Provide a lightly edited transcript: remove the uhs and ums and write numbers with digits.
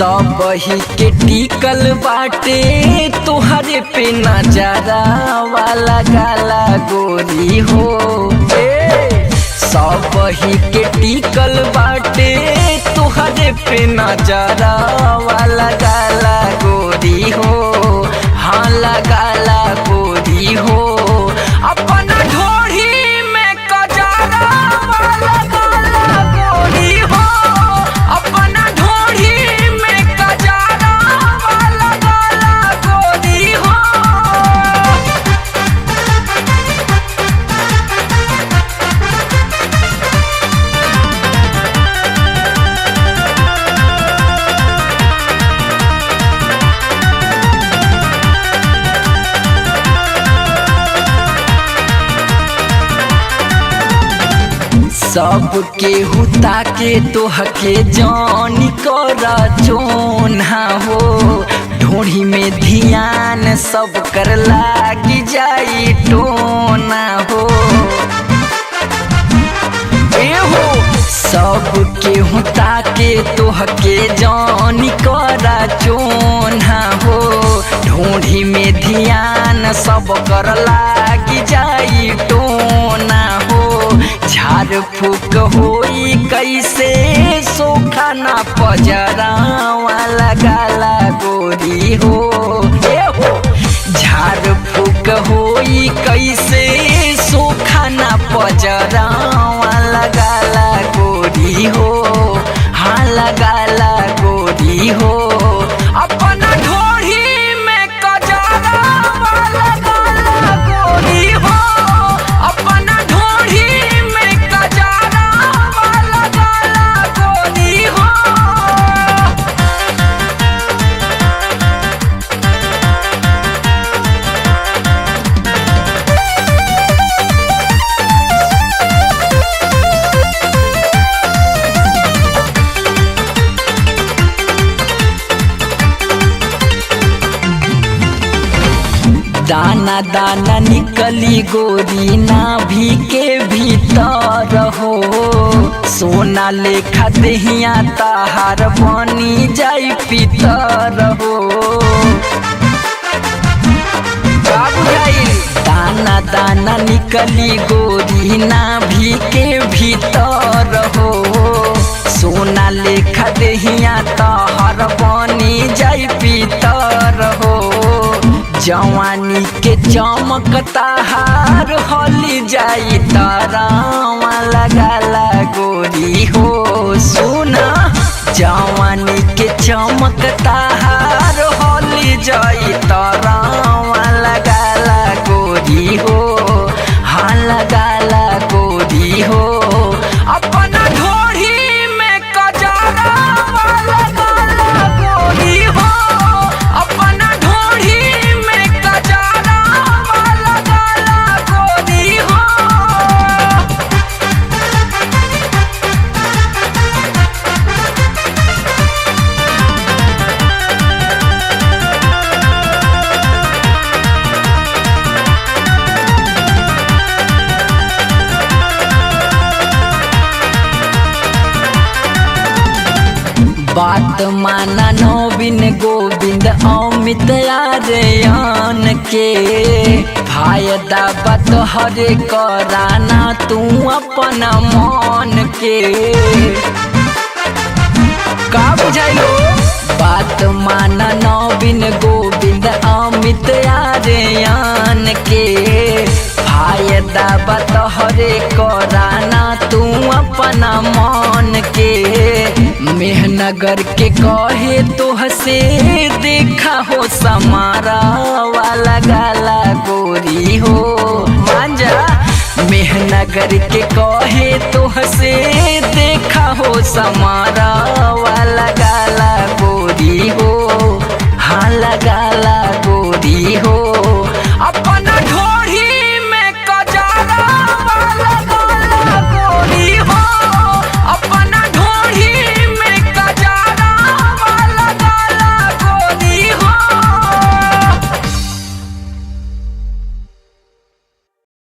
सब ही के टिकल बाटे तोहरे पे नजरा वाला गाला गोरी हो। सब ही के टिकल बाटे तोहरे पे नजरा वाला गाला गोरी हो। हाँ लगाला गोरी हो अपना ढोढ़ी में कजरा वाला गाला गोरी हो। अपना ढोढ़ी में कजरा वाला गाला गोरी हो। सबके हुता के तोहके जानी करा चोना हो। ढोढ़ी में ध्यान सब कर लागी जाई टोना हो। एहो सबके हुता के तोहके जानी करा चोना हो। ढोढ़ी में ध्यान सब कर लागी जाई टोना हो। झाड़ फूक होई कैसे सोखा ना पजरा वाला गाला गोरी हो। झाड़ फूक होई कैसे सोखा ना पजरा वाला गाला गोरी हो। हाँ लगाला गोरी हो अपना ढोढ़ी में कजरा वाला गाला गोरी हो। अपना ढोढ़ी में कजरा वाला गाला गोरी हो। दाना दाना निकली गोरी नाभि के भीतर हो। सोना लेखा देहिया ताहार बनी जाई पीतर हो। दाना दाना निकली गोरी नाभि के भीतर हो। सोना लेखा देहिया ताहार बनी जाई पीतर हो। जवानी के चमकता हार होली जाई तारा वाला गाला गोरी हो। सुना जवानी के चमकता हार होली जाई तारा वाला गाला गोरी हो। हाँ लगाला गोरी हो अपना ढोढ़ी में कजरा वाला गाला गोरी हो। अपना ढोढ़ी में कजरा वाला गाला गोरी हो। बात माना नवीन गोविंद अमित आर्यन के। फायदा बात हरे कराना तू अपना मन के। का बुझाइलो बात माना नवीन गोविंद अमित आर्यन के। फायदा बात हरे कराना तू अपना मन के। मेहनगर के कहे तोहसे देखा हो समारा वाला गाला गोरी हो। मांजा मेहनगर के कहे तोहसे देखा हो समारा वाला गाला गोरी हो। हाँ लगाला गोरी।